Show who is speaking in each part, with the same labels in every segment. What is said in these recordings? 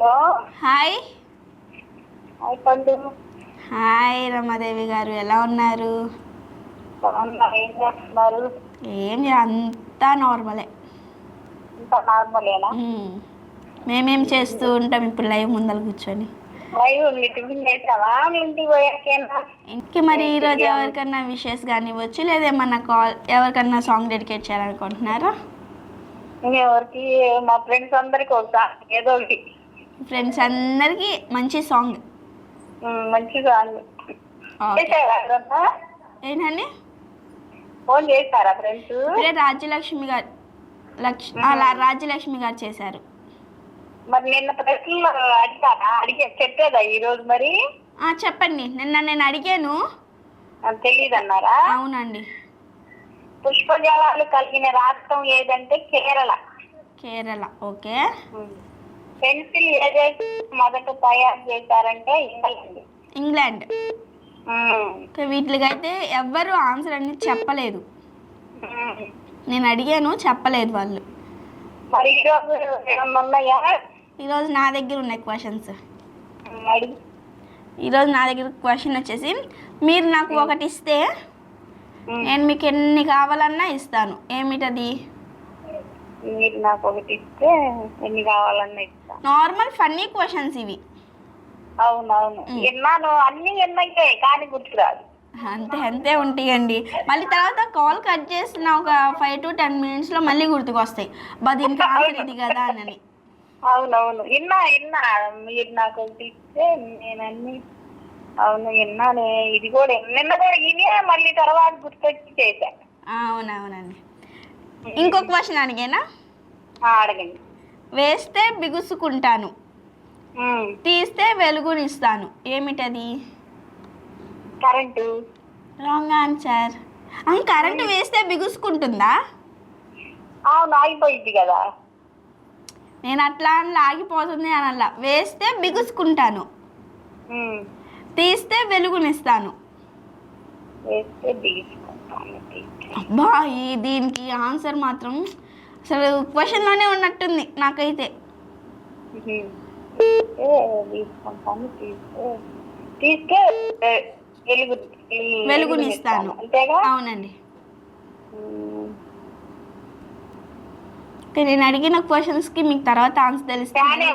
Speaker 1: Hello.
Speaker 2: Hi.
Speaker 1: Hi పండు.
Speaker 2: Hi Ramadevi గారు, ఎలా ఉన్నారు?
Speaker 1: బాగున్నా. ఏం చేస్తున్నారు?
Speaker 2: అంతా నార్మలే.
Speaker 1: ఇంత నార్మలేనా?
Speaker 2: మేమేం చేస్తూ ఉంటాం ఇప్పుడు లైవ్ ముందర కూర్చొని.
Speaker 1: లైవ్ మీ టిఫిన్ చేసావా? మీ ఇంటికి పోయాకేనా?
Speaker 2: ఇంటికి మరి ఈరోజు ఎవరికన్నా విషెస్ కానివ్వచ్చు, లేదా ఏమన్నా ఎవరికన్నా సాంగ్ డెడికేట్ చేయాలనుకుంటున్నారా?
Speaker 1: ఎవరికి? మా ఫ్రెండ్స్ అందరికి ఒకసారి ఏదో ఒకటి.
Speaker 2: ఫ్రెండ్స్ అందరికి మంచి సాంగ్.
Speaker 1: మంచి సాంగ్ చేశారా?
Speaker 2: ఏంటండి?
Speaker 1: ఫోన్ చేశారా ఫ్రెండ్స్?
Speaker 2: ఇప్పుడే రాజ్యలక్ష్మి గారు రాజ్యలక్ష్మి గారు చేశారు.
Speaker 1: మరి నిన్న ప్రశ్నలు చెప్పేదా ఈరోజు మరి?
Speaker 2: చెప్పండి. నిన్న నేను అడిగాను.
Speaker 1: తెలీదన్నారా?
Speaker 2: అవునండి.
Speaker 1: పుష్పజలాలు కలిగిన రాష్ట్రం ఏదంటే కేరళ.
Speaker 2: కేరళ. ఓకే.
Speaker 1: పెన్సిల్ ఏదైతే మొదట తయారు చేశారంటే ఇంగ్లాండ్.
Speaker 2: వీటికైతే ఎవ్వరు ఆన్సర్ అనేది చెప్పలేదు. నేను అడిగాను, చెప్పలేదు వాళ్ళు.
Speaker 1: మరి ఈరోజు ఉన్నాయా?
Speaker 2: ఈరోజు నా దగ్గర ఉన్నాయి క్వశ్చన్స్. ఈరోజు నా దగ్గర క్వశ్చన్ వచ్చేసి, మీరు నాకు ఒకటి ఇస్తే నేను మీకు ఎన్ని కావాలన్నా ఇస్తాను, ఏమిటది?
Speaker 1: మీరు నాకు ఒకటి ఇస్తే ఎన్ని కావాలన్నా ఇస్తాను.
Speaker 2: నార్మల్ ఫన్నీ క్వశ్చన్స్ ఇవి.
Speaker 1: అవునవును, విన్నాను. అన్ని విన్నాకే కానీ గుర్తురాదు.
Speaker 2: అంతే ఉంటాయండి. మళ్ళీ తర్వాత కాల్ కట్ చేసిన ఒక 5 to 10 minutes మళ్ళీ గుర్తుకొస్తాయి, దీనికి ఆన్సర్ ఇది కదా అని.
Speaker 1: అవునవును, విన్నా. మీరు నాకు ఒకటి ఇస్తే నేను అన్ని. అవును విన్నానే. ఇది కూడా నిన్న కూడా వినే మళ్ళీ తర్వాత గుర్తొచ్చి చేశా.
Speaker 2: అవునవునండి. ఇంకో క్వశ్చన్ అడిగేనా?
Speaker 1: అడగండి.
Speaker 2: వేస్తే బిగుసుకుంటాను, తీస్తే వెలుగునిస్తాను, ఏమిటది?
Speaker 1: కరెంటు.
Speaker 2: Wrong answer. కరెంటు వేస్తే బిగుసుకుంటుందా?
Speaker 1: అవును, ఆగిపోయింది కదా.
Speaker 2: నేను అట్లా ఆగిపోతుంది అని అలా. వేస్తే బిగుసుకుంటాను, తీస్తే వెలుగునిస్తాను. అబ్బా, దీనికి ఆన్సర్ మాత్రం అసలు క్వశ్చన్లోనే ఉన్నట్టుంది నాకైతే. వెలుగునిస్తాను. అవునండి. నేను అడిగిన క్వశ్చన్స్కి మీకు తర్వాత ఆన్సర్ తెలుస్తుంది.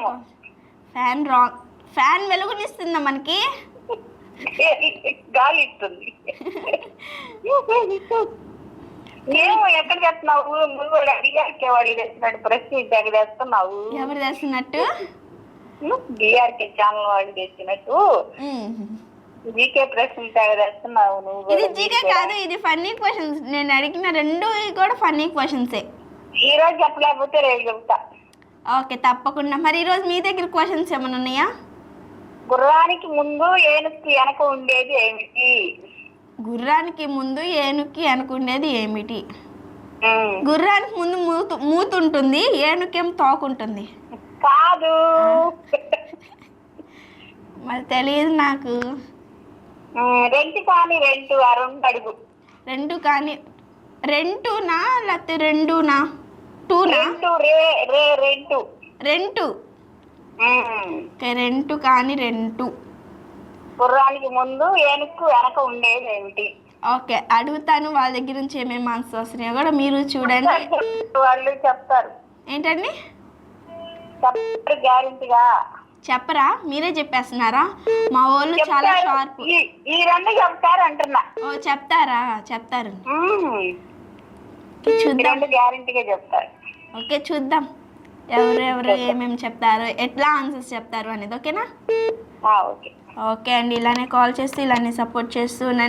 Speaker 2: Fan wrong. ఫ్యాన్ వెలుగునిస్తుందా మనకి?
Speaker 1: గాలి ఇస్తుంది. ఎక్కడ చేస్తున్నావు? అడిగారు తెచ్చినట్టు ప్రశ్న తెస్తున్నావు.
Speaker 2: ఎవరు తెస్తున్నట్టు?
Speaker 1: డిఆర్కే ఛానల్ వాళ్ళు తెచ్చినట్టు జీకే ప్రశ్నలు తెస్తున్నావు నువ్వు.
Speaker 2: ఇది జీకే కాదు, ఇది ఫన్నీ క్వశ్చన్స్. నేను అడిగిన రెండు కూడా ఫన్నీ క్వశ్చన్సే.
Speaker 1: ఈ రోజు చెప్పలేకపోతే రేపు చెప్తా.
Speaker 2: ఓకే, తప్పకుండా. మరి ఈరోజు మీ దగ్గర క్వశ్చన్స్ ఏమైనా ఉన్నాయా?
Speaker 1: గుర్రానికి ముందు ఏనుక్కి వెనక ఉండేది ఏమిటి?
Speaker 2: గుర్రానికి ముందు ఏనుక్కి వెనక ఉండేది ఏమిటి? గుర్రానికి ముందు మూతు ఉంటుంది, ఏనుకేం తోకుంటుంది.
Speaker 1: కాదు.
Speaker 2: మరి తెలియదు నాకు.
Speaker 1: రెంటు కానీ రెండు అడుగు.
Speaker 2: రెండు కానీ రెంటునా లేకపోతే రెండునా?
Speaker 1: రెంటు.
Speaker 2: రెంటు. రెంటు కానీ రెండు.
Speaker 1: గుర్రానికి ముందు ఏనుక్కు వెనక ఉండేది ఏమిటి?
Speaker 2: ఓకే, అడుగుతాను. వాళ్ళ దగ్గర నుంచి ఏమేమి ఆన్సర్ వస్తున్నాయో కూడా మీరు చూడండి.
Speaker 1: వాళ్ళు చెప్తారు.
Speaker 2: ఏంటండి?
Speaker 1: చెప్తారు గ్యారెంటీగా.
Speaker 2: చెప్పరా? మీరే చెప్పేస్తున్నారా? మా వాళ్ళు చాలా షార్ప్.
Speaker 1: ఈ రెండు చెప్తారు అంటున్నా.
Speaker 2: ఓ, చెప్తారా? చెప్తారు.
Speaker 1: చూద్దాం. గ్యారెంటీగా చెప్తారు.
Speaker 2: ఓకే, చూద్దాం ఎవరెవరు ఏమేమి చెప్తారు, ఎట్లా ఆన్సర్స్ చెప్తారు అనేది. ఓకేనా?
Speaker 1: ఓకే.
Speaker 2: ఓకే అండి, ఇలానే కాల్ చేస్తూ ఇలానే సపోర్ట్ చేస్తూ ఉండండి.